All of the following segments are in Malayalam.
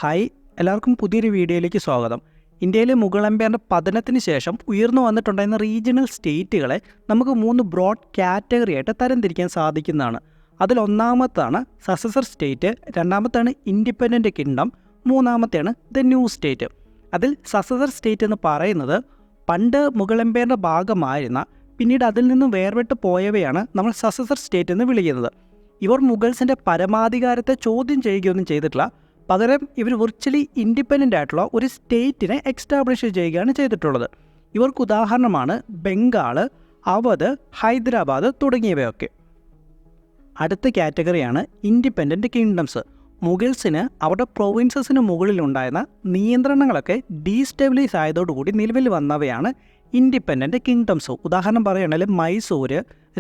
ഹായ്, എല്ലാവർക്കും പുതിയൊരു വീഡിയോയിലേക്ക് സ്വാഗതം. ഇന്ത്യയിലെ മുഗൾ എംപയറിൻ്റെ പതനത്തിന് ശേഷം ഉയർന്നു വന്നിട്ടുണ്ടായിരുന്ന റീജിയണൽ സ്റ്റേറ്റുകളെ നമുക്ക് 3 ബ്രോഡ് കാറ്റഗറി ആയിട്ട് തരംതിരിക്കാൻ സാധിക്കുന്നതാണ്. അതിലൊന്നാമത്താണ് സക്സസർ സ്റ്റേറ്റ്, രണ്ടാമത്താണ് ഇൻഡിപെൻഡൻറ്റ് കിങ്ഡം, മൂന്നാമത്തെയാണ് ദ ന്യൂ സ്റ്റേറ്റ്. അതിൽ സക്സസർ സ്റ്റേറ്റ് എന്ന് പറയുന്നത് പണ്ട് മുഗൾ എംപയറിൻ്റെ ഭാഗമായിരുന്ന പിന്നീട് അതിൽ നിന്നും വേർപെട്ട് പോയവയാണ് നമ്മൾ സക്സസർ സ്റ്റേറ്റ് എന്ന് വിളിക്കുന്നത്. ഇവർ മുഗൾസിൻ്റെ പരമാധികാരത്തെ ചോദ്യം ചെയ്യുകയൊന്നും ചെയ്തിട്ടില്ല. പകരം ഇവർ വിർച്വലി ഇൻഡിപെൻഡൻ്റ് ആയിട്ടുള്ള ഒരു സ്റ്റേറ്റിനെ എക്സ്റ്റാബ്ലിഷ് ചെയ്യുകയാണ് ചെയ്തിട്ടുള്ളത്. ഇവർക്ക് ഉദാഹരണമാണ് ബംഗാൾ, അവധ്, ഹൈദരാബാദ് തുടങ്ങിയവയൊക്കെ. അടുത്ത കാറ്റഗറിയാണ് ഇൻഡിപെൻഡൻറ്റ് കിങ്ഡംസ്. മുഗൾസിന് അവരുടെ പ്രൊവിൻസസിന് മുകളിലുണ്ടായിരുന്ന നിയന്ത്രണങ്ങളൊക്കെ ഡീസ്റ്റെബിലൈസ് ആയതോടുകൂടി നിലവിൽ വന്നവയാണ് ഇൻഡിപെൻഡൻറ്റ് കിങ്ഡംസ്. ഉദാഹരണം പറയുകയാണെങ്കിൽ മൈസൂർ,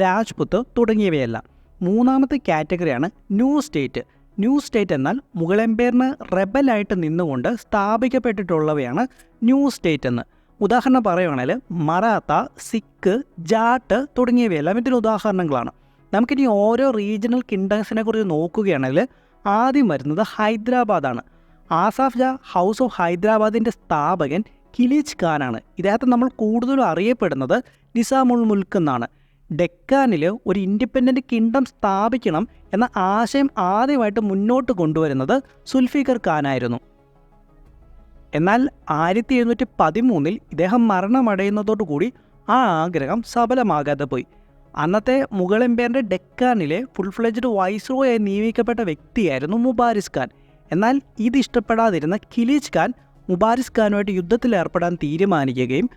രാജ്പുത്ത് തുടങ്ങിയവയെല്ലാം. മൂന്നാമത്തെ കാറ്റഗറിയാണ് ന്യൂ സ്റ്റേറ്റ്. ന്യൂ സ്റ്റേറ്റ് എന്നാൽ മുഗൾ എംപയറിന് റെബലായിട്ട് നിന്നുകൊണ്ട് സ്ഥാപിക്കപ്പെട്ടിട്ടുള്ളവയാണ് ന്യൂ സ്റ്റേറ്റ് എന്ന്. ഉദാഹരണം പറയുകയാണെങ്കിൽ മറാത്ത, സിഖ്, ജാട്ട് തുടങ്ങിയവയെല്ലാം ഇതിന് ഉദാഹരണങ്ങളാണ്. നമുക്കിനി ഓരോ റീജിയണൽ കിങ്ഡംസിനെ കുറിച്ച് നോക്കുകയാണെങ്കിൽ ആദ്യം വരുന്നത് ഹൈദരാബാദാണ്. ആസാഫ് ജാ ഹൗസ് ഓഫ് ഹൈദരാബാദിൻ്റെ സ്ഥാപകൻ കിലിച്ച് ഖാനാണ്. ഇദ്ദേഹത്തെ നമ്മൾ കൂടുതലും അറിയപ്പെടുന്നത് നിസാമുൽ മുൽക്ക് എന്നാണ്. ഡെക്കാനിൽ ഒരു ഇൻഡിപെൻഡൻറ്റ് കിങ്ഡം സ്ഥാപിക്കണം എന്ന ആശയം ആദ്യമായിട്ട് മുന്നോട്ട് കൊണ്ടുവരുന്നത് സുൽഫിക്കർ ഖാനായിരുന്നു. എന്നാൽ 1713 ഇദ്ദേഹം മരണമടയുന്നതോടുകൂടി ആ ആഗ്രഹം സഫലമാകാതെ പോയി. അന്നത്തെ മുഗൾ എംപയറിൻ്റെ ഡെക്കാനിലെ ഫുൾ ഫ്ലെജ്ഡ് വൈസ്രോയായി നിയമിക്കപ്പെട്ട വ്യക്തിയായിരുന്നു മുബാരിസ് ഖാൻ. എന്നാൽ ഇത് ഇഷ്ടപ്പെടാതിരുന്ന കിലിച്ച് ഖാൻ മുബാരിസ് ഖാനുമായിട്ട് യുദ്ധത്തിൽ ഏർപ്പെടാൻ തീരുമാനിക്കുകയും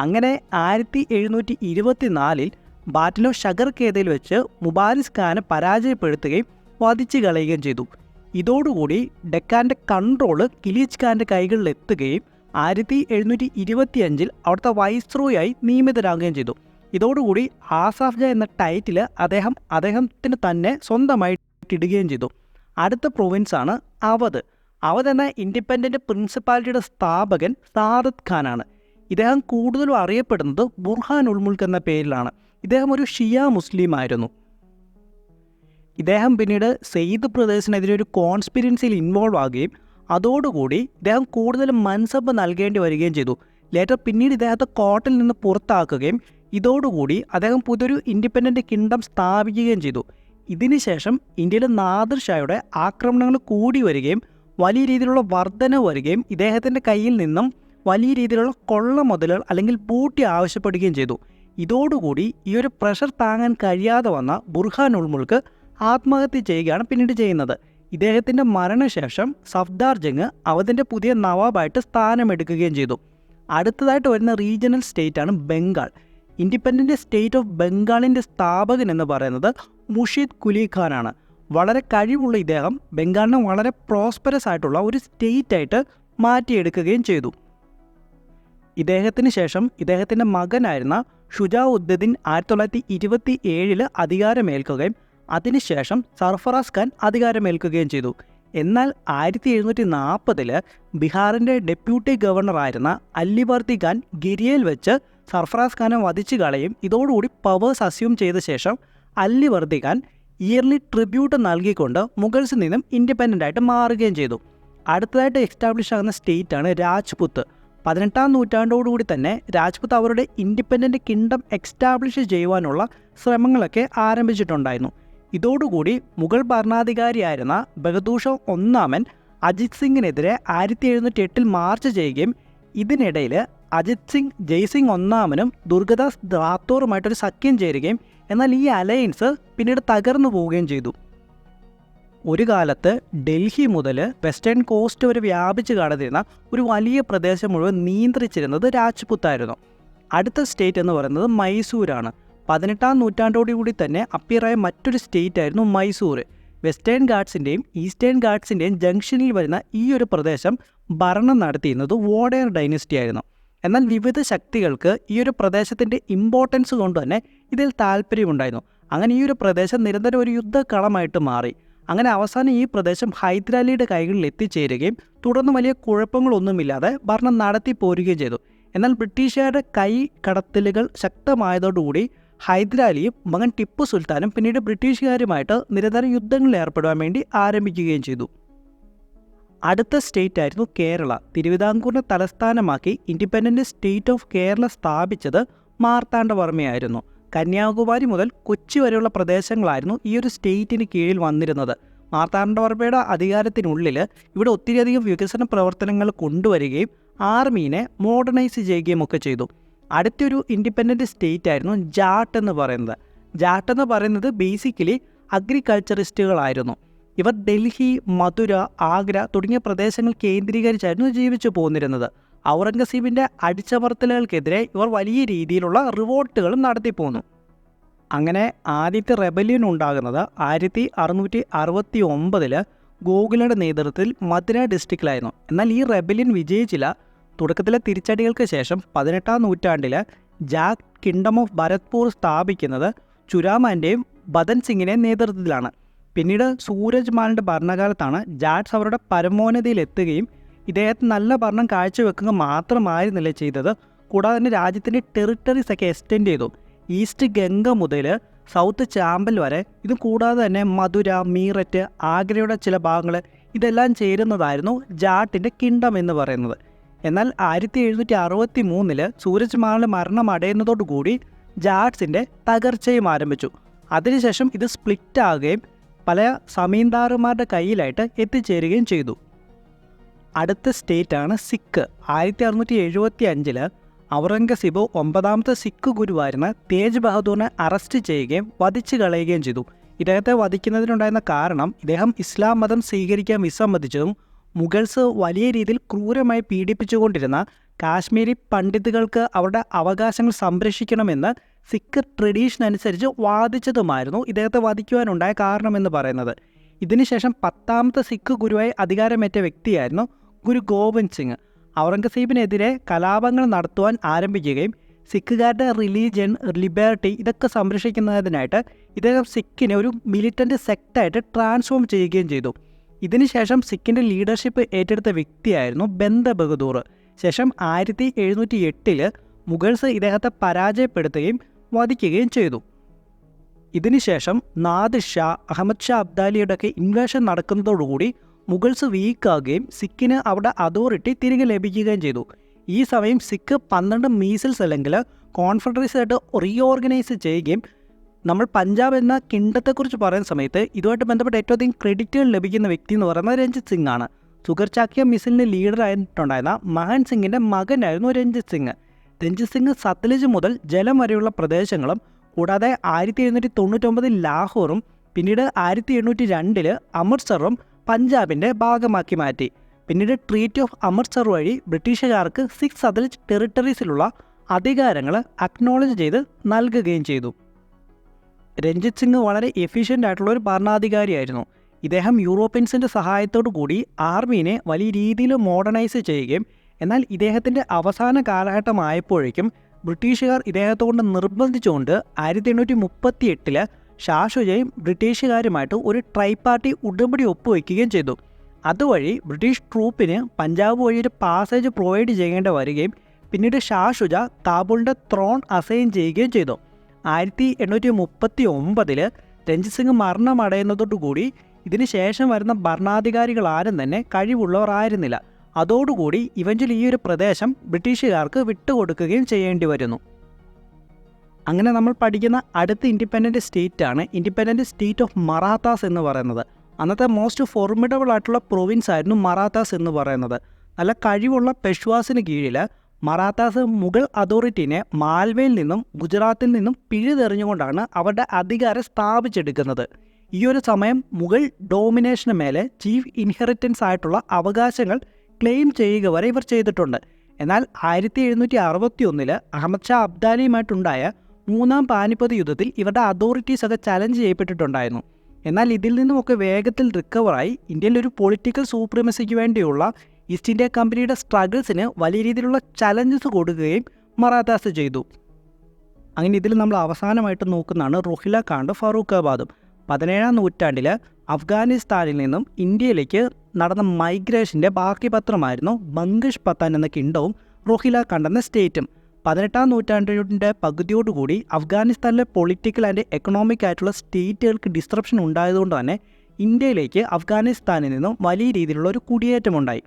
അങ്ങനെ 1724 ബാറ്റിൽ ഓഫ് ഷഗർകേദയിൽ വെച്ച് മുബാരിസ് ഖാനെ പരാജയപ്പെടുത്തുകയും വധിച്ചു കളയുകയും ചെയ്തു. ഇതോടുകൂടി ഡെക്കാൻ്റെ കൺട്രോള് കിലിച്ച് ഖാൻ്റെ കൈകളിലെത്തുകയും 1725 അവിടുത്തെ വൈസ്രോയായി നിയമിതരാകുകയും ചെയ്തു. ഇതോടുകൂടി ആസാഫ് ജാ എന്ന ടൈറ്റിൽ അദ്ദേഹത്തിന് തന്നെ സ്വന്തമായിട്ട് ഇടുകയും ചെയ്തു. അടുത്ത പ്രൊവിൻസാണ് അവധ്. അവധ് എന്ന ഇൻഡിപെൻഡൻറ്റ് പ്രിൻസിപ്പാലിറ്റിയുടെ സ്ഥാപകൻ സാദത്ത് ഖാനാണ്. ഇദ്ദേഹം കൂടുതലും അറിയപ്പെടുന്നത് ബുർഹാൻ ഉൽ മുൽക്ക് എന്ന പേരിലാണ്. ഇദ്ദേഹം ഒരു ഷിയ മുസ്ലിം ആയിരുന്നു. ഇദ്ദേഹം പിന്നീട് സെയ്ദ് ബ്രദേഴ്സിനെതിരെ ഒരു കോൺസ്പിരൻസിയിൽ ഇൻവോൾവ് ആകുകയും അതോടുകൂടി ഇദ്ദേഹം കൂടുതൽ മൻസബ് നൽകേണ്ടി വരികയും ചെയ്തു. പിന്നീട് ഇദ്ദേഹത്തെ കോർട്ടിൽ നിന്ന് പുറത്താക്കുകയും ഇതോടുകൂടി അദ്ദേഹം പുതിയൊരു ഇൻഡിപെൻഡൻറ്റ് കിങ്ഡം സ്ഥാപിക്കുകയും ചെയ്തു. ഇതിനുശേഷം ഇന്ത്യയിലെ നാദിർ ഷായുടെ ആക്രമണങ്ങൾ കൂടി വരികയും വലിയ രീതിയിലുള്ള വർധന വരികയും ഇദ്ദേഹത്തിൻ്റെ കയ്യിൽ നിന്നും വലിയ രീതിയിലുള്ള കൊള്ള മുതലുകൾ അല്ലെങ്കിൽ ബൂട്ടി ആവശ്യപ്പെടുകയും ചെയ്തു. ഇതോടുകൂടി ഈ ഒരു പ്രഷർ താങ്ങാൻ കഴിയാതെ വന്ന ബുർഹാൻ ഉൽ മുൽക്ക് ആത്മഹത്യ ചെയ്യുകയാണ് പിന്നീട് ചെയ്യുന്നത്. ഇദ്ദേഹത്തിൻ്റെ മരണശേഷം സഫ്ദാർ ജംഗ് അവധിൻ്റെ പുതിയ നവാബായിട്ട് സ്ഥാനമെടുക്കുകയും ചെയ്തു. അടുത്തതായിട്ട് വരുന്ന റീജിയണൽ സ്റ്റേറ്റാണ് ബംഗാൾ. ഇൻഡിപെൻഡൻറ്റ് സ്റ്റേറ്റ് ഓഫ് ബംഗാളിൻ്റെ സ്ഥാപകൻ എന്ന് പറയുന്നത് മുർഷിദ് കുലി ഖാനാണ്. വളരെ കഴിവുള്ള ഇദ്ദേഹം ബംഗാളിനെ വളരെ പ്രോസ്പെറസ് ആയിട്ടുള്ള ഒരു സ്റ്റേറ്റായിട്ട് മാറ്റിയെടുക്കുകയും ചെയ്തു. ഇദ്ദേഹത്തിന് ശേഷം ഇദ്ദേഹത്തിൻ്റെ മകനായിരുന്ന ഷുജാ ഉദ്ദീൻ 1927 അധികാരമേൽക്കുകയും അതിനുശേഷം സർഫറാസ് ഖാൻ അധികാരമേൽക്കുകയും ചെയ്തു. എന്നാൽ 1740 ബീഹാറിൻ്റെ ഡെപ്യൂട്ടി ഗവർണറായിരുന്ന അല്ലിവർദി ഖാൻ ഗിരിയയിൽ വെച്ച് സർഫറാസ് ഖാനെ വധിച്ചു കളയും. ഇതോടുകൂടി പവേഴ്സ് അസ്യൂം ചെയ്ത ശേഷം അല്ലിവർദി ഖാൻ ഇയർലി ട്രിബ്യൂട്ട് നൽകിക്കൊണ്ട് മുഗൾസിൽ നിന്നും ഇൻഡിപെൻഡൻ്റ് ആയിട്ട് മാറുകയും ചെയ്തു. അടുത്തതായിട്ട് എസ്റ്റാബ്ലിഷ് ആകുന്ന സ്റ്റേറ്റാണ് രാജ്പുത്ത്. 18ാം നൂറ്റാണ്ടോടുകൂടി തന്നെ രാജ്പുത്ത് അവരുടെ ഇൻഡിപെൻഡൻറ്റ് കിങ്ഡം എക്സ്റ്റാബ്ലിഷ് ചെയ്യുവാനുള്ള ശ്രമങ്ങളൊക്കെ ആരംഭിച്ചിട്ടുണ്ടായിരുന്നു. ഇതോടുകൂടി മുഗൾ ഭരണാധികാരിയായിരുന്ന ബഹദൂർ ഷാ ഒന്നാമൻ അജിത് സിംഗിനെതിരെ 1708 മാർച്ച് ചെയ്യുകയും ഇതിനിടയിൽ അജിത് സിംഗ് ജയ്സിംഗ് ഒന്നാമനും ദുർഗദാസ് റാത്തോറുമായിട്ടൊരു സഖ്യം ചേരുകയും എന്നാൽ ഈ അലയൻസ് പിന്നീട് തകർന്നു പോവുകയും ചെയ്തു. ഒരു കാലത്ത് ഡൽഹി മുതൽ വെസ്റ്റേൺ കോസ്റ്റ് വരെ വ്യാപിച്ച് കിടന്നിരുന്ന ഒരു വലിയ പ്രദേശം മുഴുവൻ നിയന്ത്രിച്ചിരുന്നത് രാജ്പുത്തായിരുന്നു. അടുത്ത സ്റ്റേറ്റ് എന്ന് പറയുന്നത് മൈസൂരാണ്. 18ാം നൂറ്റാണ്ടോടുകൂടി തന്നെ അപ്പിയറായ മറ്റൊരു സ്റ്റേറ്റ് ആയിരുന്നു മൈസൂർ. വെസ്റ്റേൺ ഗാട്സിൻ്റെയും ഈസ്റ്റേൺ ഗാട്സിൻ്റെയും ജംഗ്ഷനിൽ വരുന്ന ഈ ഒരു പ്രദേശം ഭരണം നടത്തിയിരുന്നത് വോഡയർ ഡൈനസ്റ്റി ആയിരുന്നു. എന്നാൽ വിവിധ ശക്തികൾക്ക് ഈ ഒരു പ്രദേശത്തിൻ്റെ ഇമ്പോർട്ടൻസ് കൊണ്ട് തന്നെ ഇതിൽ താല്പര്യമുണ്ടായിരുന്നു. അങ്ങനെ ഈ ഒരു പ്രദേശം നിരന്തരം ഒരു യുദ്ധക്കളമായിട്ട് മാറി. അങ്ങനെ അവസാനം ഈ പ്രദേശം ഹൈദരാലിയുടെ കൈകളിൽ എത്തിച്ചേരുകയും തുടർന്ന് വലിയ കുഴപ്പങ്ങളൊന്നുമില്ലാതെ ഭരണം നടത്തി പോരുകയും ചെയ്തു. എന്നാൽ ബ്രിട്ടീഷുകാരുടെ കൈ കടത്തലുകൾ ശക്തമായതോടുകൂടി ഹൈദരാലിയും മകൻ ടിപ്പു സുൽത്താനും പിന്നീട് ബ്രിട്ടീഷുകാരുമായിട്ട് നിരന്തരം യുദ്ധങ്ങളിൽ ഏർപ്പെടുവാൻ വേണ്ടി ആരംഭിക്കുകയും ചെയ്തു. അടുത്ത സ്റ്റേറ്റ് ആയിരുന്നു കേരള. തിരുവിതാംകൂറിനെ തലസ്ഥാനമാക്കി ഇൻഡിപെൻഡൻറ്റ് സ്റ്റേറ്റ് ഓഫ് കേരള സ്ഥാപിച്ചത് മാർത്താണ്ഡവർമ്മയായിരുന്നു. കന്യാകുമാരി മുതൽ കൊച്ചി വരെയുള്ള പ്രദേശങ്ങളായിരുന്നു ഈ ഒരു സ്റ്റേറ്റിന് കീഴിൽ വന്നിരുന്നത്. മാർത്താണ്ഡവർമ്മയുടെ അധികാരത്തിനുള്ളിൽ ഇവിടെ ഒത്തിരിയധികം വികസന പ്രവർത്തനങ്ങൾ കൊണ്ടുവരികയും ആർമീനെ മോഡേണൈസ് ചെയ്യുകയും ഒക്കെ ചെയ്തു. അടുത്തൊരു ഇൻഡിപെൻഡൻറ്റ് സ്റ്റേറ്റ് ആയിരുന്നു ജാട്ട് എന്ന് പറയുന്നത്. ജാട്ട് എന്ന് പറയുന്നത് ബേസിക്കലി അഗ്രികൾച്ചറിസ്റ്റുകളായിരുന്നു. ഇവർ ഡൽഹി, മധുര, ആഗ്ര തുടങ്ങിയ പ്രദേശങ്ങൾ കേന്ദ്രീകരിച്ചായിരുന്നു ജീവിച്ചു പോന്നിരുന്നത്. ഔറംഗസീബിൻ്റെ അടിച്ചമർത്തലുകൾക്കെതിരെ ഇവർ വലിയ രീതിയിലുള്ള റിവോൾട്ടുകളും നടത്തിപ്പോന്നു. അങ്ങനെ ആദ്യത്തെ റെബല്യൻ ഉണ്ടാകുന്നത് 1669 ഗോഖലെയുടെ നേതൃത്വത്തിൽ മഥുര ഡിസ്ട്രിക്റ്റിലായിരുന്നു. എന്നാൽ ഈ റെബല്യൻ വിജയിച്ചില്ല. തുടക്കത്തിലെ തിരിച്ചടികൾക്ക് ശേഷം 18ാം നൂറ്റാണ്ടിൽ ജാട്ട് കിങ്ഡം ഓഫ് ഭരത്പൂർ സ്ഥാപിക്കുന്നത് ചുരാമാൻ്റെയും ബദൻ സിംഗിൻ്റെയും നേതൃത്വത്തിലാണ്. പിന്നീട് സൂരജ് മാലിൻ്റെ ഭരണകാലത്താണ് ജാട്സ് അവരുടെ പരമോന്നതിയിലെത്തുകയും ഇദ്ദേഹത്തിന് നല്ല ഭരണം കാഴ്ചവെക്കുക മാത്രമായിരുന്നില്ല ചെയ്തത്, കൂടാതെ തന്നെ രാജ്യത്തിൻ്റെ ടെറിട്ടറീസ് ഒക്കെ എക്സ്റ്റെൻഡ് ചെയ്തു. ഈസ്റ്റ് ഗംഗ മുതൽ സൗത്ത് ചാമ്പൽ വരെ, ഇത് കൂടാതെ തന്നെ മധുര, മീററ്റ്, ആഗ്രയുടെ ചില ഭാഗങ്ങൾ ഇതെല്ലാം ചേരുന്നതായിരുന്നു ജാട്ടിൻ്റെ കിങ്ഡം എന്ന് പറയുന്നത്. എന്നാൽ 1763 സൂരജ് മാലിൻ്റെ മരണം അടയുന്നതോടുകൂടി ജാട്സിൻ്റെ തകർച്ചയും ആരംഭിച്ചു. അതിനുശേഷം ഇത് സ്പ്ലിറ്റ് ആകുകയും പല സമീന്ദാറുമാരുടെ കയ്യിലായിട്ട് എത്തിച്ചേരുകയും ചെയ്തു. അടുത്ത സ്റ്റേറ്റാണ് സിക്ക്. 1675 ഔറംഗസീബ് 9ാമത്തെ സിക്ക് ഗുരുവായിരുന്ന തേജ് ബഹദൂറിനെ അറസ്റ്റ് ചെയ്യുകയും വധിച്ചു കളയുകയും ചെയ്തു. ഇദ്ദേഹത്തെ വധിക്കുന്നതിനുണ്ടായിരുന്ന കാരണം ഇദ്ദേഹം ഇസ്ലാം മതം സ്വീകരിക്കാൻ വിസമ്മതിച്ചതും മുഗൾസ് വലിയ രീതിയിൽ ക്രൂരമായി പീഡിപ്പിച്ചുകൊണ്ടിരുന്ന കാശ്മീരി പണ്ഡിതുകൾക്ക് അവരുടെ അവകാശങ്ങൾ സംരക്ഷിക്കണമെന്ന് സിക്ക് ട്രഡീഷൻ അനുസരിച്ച് വാദിച്ചതുമായിരുന്നു ഇദ്ദേഹത്തെ വധിക്കുവാനുണ്ടായ കാരണമെന്ന് പറയുന്നത്. ഇതിനുശേഷം 10ാമത്തെ സിക്ക് ഗുരുവായി അധികാരമേറ്റ വ്യക്തിയായിരുന്നു ഗുരു ഗോവിന്ദ് സിംഗ്. ഔറംഗസീബിനെതിരെ കലാപങ്ങൾ നടത്തുവാൻ ആരംഭിക്കുകയും സിഖുകാരുടെ റിലീജിയൻ, ലിബർട്ടി ഇതൊക്കെ സംരക്ഷിക്കുന്നതിനായിട്ട് ഇദ്ദേഹം സിക്കിനെ ഒരു മിലിറ്റൻ്റ് സെക്റ്റായിട്ട് ട്രാൻസ്ഫോം ചെയ്യുകയും ചെയ്തു. ഇതിനുശേഷം സിക്കിൻ്റെ ലീഡർഷിപ്പ് ഏറ്റെടുത്ത വ്യക്തിയായിരുന്നു ബന്ദ ബഹദൂർ. ശേഷം 1708 മുഗൾസ് ഇദ്ദേഹത്തെ പരാജയപ്പെടുത്തുകയും വധിക്കുകയും ചെയ്തു. ഇതിനുശേഷം നാദിർ ഷാ, അഹമ്മദ് ഷാ അബ്ദാലിയുടെയൊക്കെ ഇൻവേഷൻ നടക്കുന്നതോടുകൂടി മുഗൾസ് വീക്കാകുകയും സിക്കിന് അവരുടെ അതോറിറ്റി തിരികെ ലഭിക്കുകയും ചെയ്തു. ഈ സമയം സിക്ക് 12 മീസിൽസ് അല്ലെങ്കിൽ കോൺഫെഡറേസി ആയിട്ട് റീഓർഗനൈസ് ചെയ്യുകയും, നമ്മൾ പഞ്ചാബ് എന്ന കിങ്ഡത്തെക്കുറിച്ച് പറയുന്ന സമയത്ത് ഇതുമായിട്ട് ബന്ധപ്പെട്ട ഏറ്റവും അധികം ക്രെഡിറ്റുകൾ ലഭിക്കുന്ന വ്യക്തി എന്ന് പറയുന്നത് രഞ്ജിത് സിംഗ് ആണ്. സുഗർ ചാക്യ മിസിലിന് ലീഡറായിട്ടുണ്ടായിരുന്ന മഹാൻ സിംഗിൻ്റെ മകനായിരുന്നു രഞ്ജിത് സിംഗ്. രഞ്ജിത് സിംഗ് സത്ലജ് മുതൽ ജലം വരെയുള്ള പ്രദേശങ്ങളും കൂടാതെ 1799 ലാഹോറും പിന്നീട് 1802 അമൃത്സറും പഞ്ചാബിൻ്റെ ഭാഗമാക്കി മാറ്റി. പിന്നീട് ട്രീറ്റി ഓഫ് അമൃത്സർ വഴി ബ്രിട്ടീഷുകാർക്ക് 6 സത്ലജ് ടെറിട്ടറീസിലുള്ള അധികാരങ്ങൾ അക്നോളജ് ചെയ്ത് നൽകുകയും ചെയ്തു. രഞ്ജിത് സിംഗ് വളരെ എഫിഷ്യൻ്റ് ആയിട്ടുള്ള ഒരു ഭരണാധികാരിയായിരുന്നു. ഇദ്ദേഹം യൂറോപ്യൻസിൻ്റെ സഹായത്തോടു കൂടി ആർമീനെ വലിയ രീതിയിൽ മോഡേണൈസ് ചെയ്യുകയും, എന്നാൽ ഇദ്ദേഹത്തിൻ്റെ അവസാന കാലഘട്ടമായപ്പോഴേക്കും ബ്രിട്ടീഷുകാർ ഇദ്ദേഹത്തോട് നിർബന്ധിച്ചുകൊണ്ട് 1838 ഷാ ഷുജയും ബ്രിട്ടീഷുകാരുമായിട്ട് ഒരു ട്രൈപാർട്ടി ഉടമ്പടി ഒപ്പുവയ്ക്കുകയും ചെയ്തു. അതുവഴി ബ്രിട്ടീഷ് ട്രൂപ്പിന് പഞ്ചാബ് വഴി ഒരു പാസേജ് പ്രൊവൈഡ് ചെയ്യേണ്ടി വരികയും പിന്നീട് ഷാ ഷുജ കാബൂളിൻ്റെ ത്രോൺ അസൈൻ ചെയ്യുകയും ചെയ്തു. 1839 രഞ്ജിത് സിംഗ് മരണമടയുന്നതോടുകൂടി ഇതിനുശേഷം വരുന്ന ഭരണാധികാരികൾ ആരും തന്നെ കഴിവുള്ളവർ ആയിരുന്നില്ല. അതോടുകൂടി ഇവഞ്ച്വലി ഈ ഒരു പ്രദേശം ബ്രിട്ടീഷുകാർക്ക് വിട്ടുകൊടുക്കുകയും ചെയ്യേണ്ടി വരുന്നു. അങ്ങനെ നമ്മൾ പഠിക്കുന്ന അടുത്ത ഇൻഡിപെൻഡൻറ്റ് സ്റ്റേറ്റാണ് ഇൻഡിപെൻഡൻറ്റ് സ്റ്റേറ്റ് ഓഫ് മറാത്താസ് എന്ന് പറയുന്നത്. അന്നത്തെ മോസ്റ്റ് ഫോർമിഡബിൾ ആയിട്ടുള്ള പ്രൊവിൻസ് ആയിരുന്നു മറാത്താസ് എന്ന് പറയുന്നത്. നല്ല കഴിവുള്ള പെഷ്വാസിന് കീഴിൽ മറാത്താസ് മുഗൾ അതോറിറ്റിനെ മാൽവയിൽ നിന്നും ഗുജറാത്തിൽ നിന്നും പിഴുതെറിഞ്ഞുകൊണ്ടാണ് അവരുടെ അധികാരം സ്ഥാപിച്ചെടുക്കുന്നത്. ഈ ഒരു സമയം മുഗൾ ഡോമിനേഷന് മേലെ ചീഫ് ഇൻഹെറിറ്റൻസ് ആയിട്ടുള്ള അവകാശങ്ങൾ ക്ലെയിം ചെയ്യുക വരെ ഇവർ ചെയ്തിട്ടുണ്ട്. എന്നാൽ 1761 അഹമ്മദ് ഷാ അബ്ദാലിയുമായിട്ടുണ്ടായ 3ാം പാനിപ്പത്ത് യുദ്ധത്തിൽ ഇവരുടെ അതോറിറ്റീസ് ഒക്കെ ചലഞ്ച് ചെയ്യപ്പെട്ടിട്ടുണ്ടായിരുന്നു. എന്നാൽ ഇതിൽ നിന്നുമൊക്കെ വേഗത്തിൽ റിക്കവറായി ഇന്ത്യയിൽ ഒരു പൊളിറ്റിക്കൽ സൂപ്രീമസിക്ക് വേണ്ടിയുള്ള ഈസ്റ്റ് ഇന്ത്യ കമ്പനിയുടെ സ്ട്രഗിൾസിന് വലിയ രീതിയിലുള്ള ചലഞ്ചസ് കൊടുക്കുകയും മറാത്താസ് ചെയ്തു. അങ്ങനെ ഇതിൽ നമ്മൾ അവസാനമായിട്ട് നോക്കുന്നതാണ് റോഹില ഖാണ്ട് ഫറൂഖാബാദും. 17ാം നൂറ്റാണ്ടിൽ അഫ്ഗാനിസ്ഥാനിൽ നിന്നും ഇന്ത്യയിലേക്ക് നടന്ന മൈഗ്രേഷൻ്റെ ബാക്കി പത്രമായിരുന്നു ബംഗിഷ് പത്താൻ എന്ന കിങ്ഡവും റോഹില ഖാണ്ട് എന്ന സ്റ്റേറ്റും. 18ാം നൂറ്റാണ്ടിൻ്റെ പകുതിയോടുകൂടി അഫ്ഗാനിസ്ഥാനിലെ പൊളിറ്റിക്കൽ ആൻഡ് എക്കണോമിക് ആയിട്ടുള്ള സ്റ്റേറ്റുകൾക്ക് ഡിസ്ട്രപ്ഷൻ ഉണ്ടായതുകൊണ്ട് തന്നെ ഇന്ത്യയിലേക്ക് അഫ്ഗാനിസ്ഥാനിൽ നിന്നും വലിയ രീതിയിലുള്ള ഒരു കുടിയേറ്റമുണ്ടായി.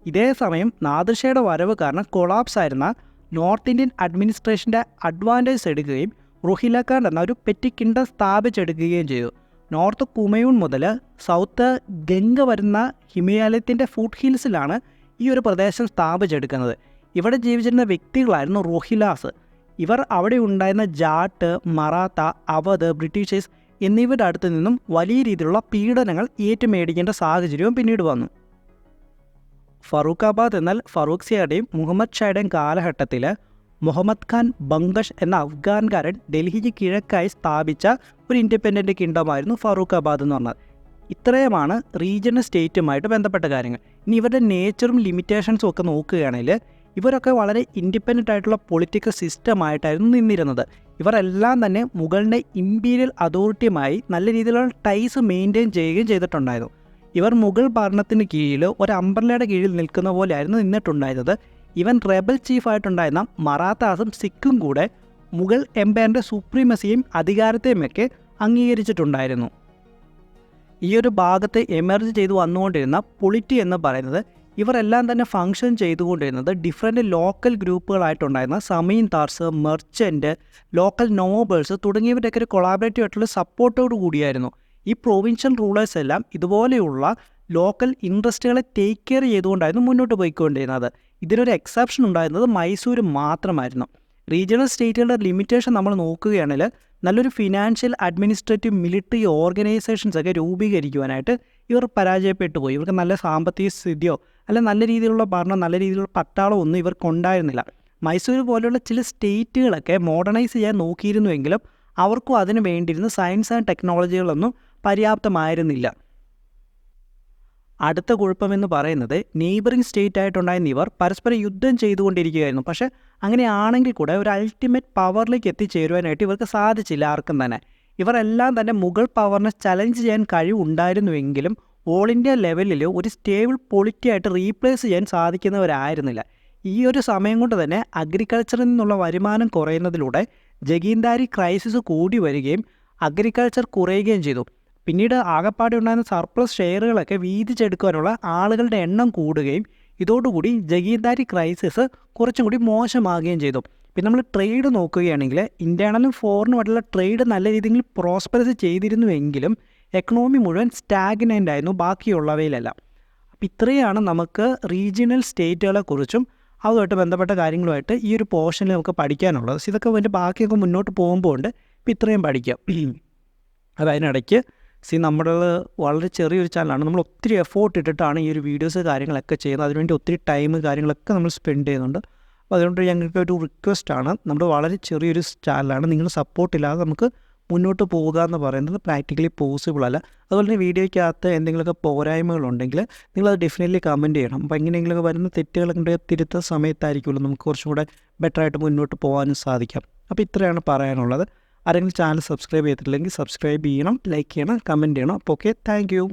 ഇതേ സമയം നാദിർഷയുടെ വരവ് കാരണം കൊളാപ്സ് ആയിരുന്ന നോർത്ത് ഇന്ത്യൻ അഡ്മിനിസ്ട്രേഷൻ്റെ അഡ്വാൻറ്റേജ് എടുക്കുകയും റുഹിലഖാൻ എന്ന ഒരു പെറ്റി കിങ്ഡം സ്ഥാപിച്ചെടുക്കുകയും ചെയ്തു. നോർത്ത് കുമയൂൺ മുതൽ സൗത്ത് ഗംഗ വരുന്ന ഹിമാലയത്തിൻ്റെ ഫുട് ഹിൽസിലാണ് ഈ ഒരു പ്രദേശം സ്ഥാപിച്ചെടുക്കുന്നത്. ഇവിടെ ജീവിച്ചിരുന്ന വ്യക്തികളായിരുന്നു റോഹിലാസ്. ഇവർ അവിടെ ഉണ്ടായിരുന്ന ജാട്ട്, മറാത്ത, അവധ്, ബ്രിട്ടീഷേഴ്സ് എന്നിവരുടെ അടുത്ത് നിന്നും വലിയ രീതിയിലുള്ള പീഡനങ്ങൾ ഏറ്റുമേടിക്കേണ്ട സാഹചര്യവും പിന്നീട് വന്നു. ഫറൂഖാബാദ് എന്നാൽ ഫറൂഖ്സിയുടെയും മുഹമ്മദ് ഷായുടെയും കാലഘട്ടത്തിൽ മുഹമ്മദ് ഖാൻ ബംഗഷ് എന്ന അഫ്ഗാൻകാരൻ ഡൽഹിക്ക് കിഴക്കായി സ്ഥാപിച്ച ഒരു ഇൻഡിപെൻഡൻറ്റ് കിങ്ഡമായിരുന്നു ഫറൂഖാബാദ് എന്ന് പറഞ്ഞത്. ഇത്രയുമാണ് റീജിയണൽ സ്റ്റേറ്റുമായിട്ട് ബന്ധപ്പെട്ട കാര്യങ്ങൾ. ഇനി ഇവരുടെ നേച്ചറും ലിമിറ്റേഷൻസും ഒക്കെ നോക്കുകയാണെങ്കിൽ ഇവരൊക്കെ വളരെ ഇൻഡിപെൻഡൻ്റ് ആയിട്ടുള്ള പൊളിറ്റിക്കൽ സിസ്റ്റമായിട്ടായിരുന്നു നിന്നിരുന്നത്. ഇവരെല്ലാം തന്നെ മുഗളിൻ്റെ ഇമ്പീരിയൽ അതോറിറ്റിയുമായി നല്ല രീതിയിലുള്ള ടൈസ് മെയിൻറ്റെയിൻ ചെയ്യുകയും ചെയ്തിട്ടുണ്ടായിരുന്നു. ഇവർ മുഗൾ ഭരണത്തിന് കീഴിൽ ഒരു അംബ്രല്ലയുടെ കീഴിൽ നിൽക്കുന്ന പോലെയായിരുന്നു നിന്നിട്ടുണ്ടായിരുന്നത്. ഇവൻ റെബൽ ചീഫായിട്ടുണ്ടായിരുന്ന മറാത്താസും സിഖും കൂടെ മുഗൾ എംപയറിൻ്റെ സുപ്രീമസിയും അധികാരത്തെയുമൊക്കെ അംഗീകരിച്ചിട്ടുണ്ടായിരുന്നു. ഈ ഒരു ഭാഗത്ത് എമർജ് ചെയ്തു വന്നുകൊണ്ടിരുന്ന പൊളിറ്റി എന്ന് പറയുന്നത് ഇവരെല്ലാം തന്നെ ഫങ്ഷൻ ചെയ്തുകൊണ്ടിരുന്നത് ഡിഫറെൻറ്റ് ലോക്കൽ ഗ്രൂപ്പുകളായിട്ടുണ്ടായിരുന്ന സമീൻദാർസ്, മെർച്ചൻറ്റ്, ലോക്കൽ നോബേഴ്സ് തുടങ്ങിയവരുടെയൊക്കെ ഒരു കൊളാബറേറ്റീവ് ആയിട്ടുള്ള സപ്പോർട്ടോട് കൂടിയായിരുന്നു. ഈ പ്രൊവിൻഷ്യൽ റൂളേഴ്സ് എല്ലാം ഇതുപോലെയുള്ള ലോക്കൽ ഇൻട്രസ്റ്റുകളെ ടേക്ക് കെയർ ചെയ്തുകൊണ്ടായിരുന്നു മുന്നോട്ട് പോയിക്കൊണ്ടിരുന്നത്. ഇതിനൊരു എക്സെപ്ഷൻ ഉണ്ടായിരുന്നത് മൈസൂർ മാത്രമായിരുന്നു. റീജിയണൽ സ്റ്റേറ്റുകളുടെ ലിമിറ്റേഷൻ നമ്മൾ നോക്കുകയാണെങ്കിൽ നല്ലൊരു ഫിനാൻഷ്യൽ, അഡ്മിനിസ്ട്രേറ്റീവ്, മിലിറ്ററി ഓർഗനൈസേഷൻസ് ഒക്കെ രൂപീകരിക്കുവാനായിട്ട് ഇവർ പരാജയപ്പെട്ടു പോയി. ഇവർക്ക് നല്ല സാമ്പത്തിക സ്ഥിതിയോ അല്ല നല്ല രീതിയിലുള്ള ഭരണം, നല്ല രീതിയിലുള്ള പട്ടാളമോ ഒന്നും ഇവർക്കുണ്ടായിരുന്നില്ല. മൈസൂർ പോലെയുള്ള ചില സ്റ്റേറ്റുകളൊക്കെ മോഡേണൈസ് ചെയ്യാൻ നോക്കിയിരുന്നുവെങ്കിലും അവർക്കും അതിന് വേണ്ടിയിരുന്ന സയൻസ് ആൻഡ് ടെക്നോളജികളൊന്നും പര്യാപ്തമായിരുന്നില്ല. അടുത്ത കുഴപ്പമെന്ന് പറയുന്നത് നെയ്ബറിംഗ് സ്റ്റേറ്റ് ആയിട്ടുണ്ടായിരുന്ന ഇവർ പരസ്പരം യുദ്ധം ചെയ്തുകൊണ്ടിരിക്കുകയായിരുന്നു. പക്ഷേ അങ്ങനെയാണെങ്കിൽ കൂടെ ഒരു അൾട്ടിമേറ്റ് പവറിലേക്ക് എത്തിച്ചേരുവാനായിട്ട് ഇവർക്ക് സാധിച്ചില്ല ആർക്കും തന്നെ. ഇവരെല്ലാം തന്നെ മുഗൾ പവറിനെ ചലഞ്ച് ചെയ്യാൻ കഴിവുണ്ടായിരുന്നുവെങ്കിലും ഓൾ ഇന്ത്യ ലെവലിൽ ഒരു സ്റ്റേബിൾ പൊളിറ്റി ആയിട്ട് റീപ്ലേസ് ചെയ്യാൻ സാധിക്കുന്നവരായിരുന്നില്ല. ഈ ഒരു സമയം കൊണ്ട് തന്നെ അഗ്രികൾച്ചറിൽ നിന്നുള്ള വരുമാനം കുറയുന്നതിലൂടെ ജഗീന്ദാരി ക്രൈസിസ് കൂടി വരികയും അഗ്രികൾച്ചർ കുറയുകയും ചെയ്തു. പിന്നീട് ആകപ്പാടെ ഉണ്ടായിരുന്ന സർപ്ലസ് ഷെയറുകളൊക്കെ വീതിച്ചെടുക്കാനുള്ള ആളുകളുടെ എണ്ണം കൂടുകയും ഇതോടുകൂടി ജഗീന്ദാരി ക്രൈസിസ് കുറച്ചും കൂടി മോശമാകുകയും ചെയ്തു. പിന്നെ നമ്മൾ ട്രേഡ് നോക്കുകയാണെങ്കിൽ ഇൻറ്റേർണലും ഫോറിനുമായിട്ടുള്ള ട്രേഡ് നല്ല രീതിയിൽ പ്രോസ്പെറസ് ചെയ്തിരുന്നുവെങ്കിലും എക്കണോമി മുഴുവൻ സ്റ്റാഗ്നൻ്റ് ആയിരുന്നു ബാക്കിയുള്ളവയിലെല്ലാം. അപ്പോൾ ഇത്രയാണ് നമുക്ക് റീജിയണൽ സ്റ്റേറ്റുകളെക്കുറിച്ചും അതുമായിട്ട് ബന്ധപ്പെട്ട കാര്യങ്ങളുമായിട്ട് ഈ ഒരു പോർഷനിൽ നമുക്ക് പഠിക്കാനുള്ളത്. ഇതൊക്കെ അതിൻ്റെ ബാക്കിയൊക്കെ മുന്നോട്ട് പോകുമ്പോൾ ഉണ്ട്. ഇപ്പോൾ ഇത്രയും പഠിക്കാം. അതിനിടയ്ക്ക് നമ്മുടെ വളരെ ചെറിയൊരു ചാനലാണ്. നമ്മൾ ഒത്തിരി എഫോർട്ട് ഇട്ടിട്ടാണ് ഈ ഒരു വീഡിയോസ് കാര്യങ്ങളൊക്കെ ചെയ്യുന്നത്. അതിനുവേണ്ടി ഒത്തിരി ടൈം കാര്യങ്ങളൊക്കെ നമ്മൾ സ്പെൻഡ് ചെയ്യുന്നുണ്ട്. അപ്പോൾ അതുകൊണ്ട് ഞങ്ങൾക്ക് ഒരു റിക്വസ്റ്റാണ്, നമ്മുടെ വളരെ ചെറിയൊരു ചാനലാണ്. നിങ്ങൾ സപ്പോർട്ടില്ലാതെ നമുക്ക് മുന്നോട്ട് പോകുക എന്ന് പറയുന്നത് പ്രാക്ടിക്കലി പോസിബിൾ അല്ല. അതുപോലെ തന്നെ വീഡിയോയ്ക്കകത്ത് എന്തെങ്കിലുമൊക്കെ പോരായ്മകളുണ്ടെങ്കിൽ നിങ്ങളത് ഡെഫിനറ്റ്ലി കമൻറ്റ് ചെയ്യണം. അപ്പോൾ എങ്ങനെയെങ്കിലുമൊക്കെ വരുന്ന തെറ്റുകളൊക്കെ തിരുത്തുന്ന സമയത്തായിരിക്കുമല്ലോ നമുക്ക് കുറച്ചും കൂടെ ബെറ്ററായിട്ട് മുന്നോട്ട് പോകാനും സാധിക്കാം. അപ്പോൾ ഇത്രയാണ് പറയാനുള്ളത്. ആരെങ്കിലും ചാനൽ സബ്സ്ക്രൈബ് ചെയ്തിട്ടില്ലെങ്കിൽ സബ്സ്ക്രൈബ് ചെയ്യണം, ലൈക്ക് ചെയ്യണം, കമൻറ്റ് ചെയ്യണം. അപ്പോൾ ഓക്കെ, താങ്ക് യു.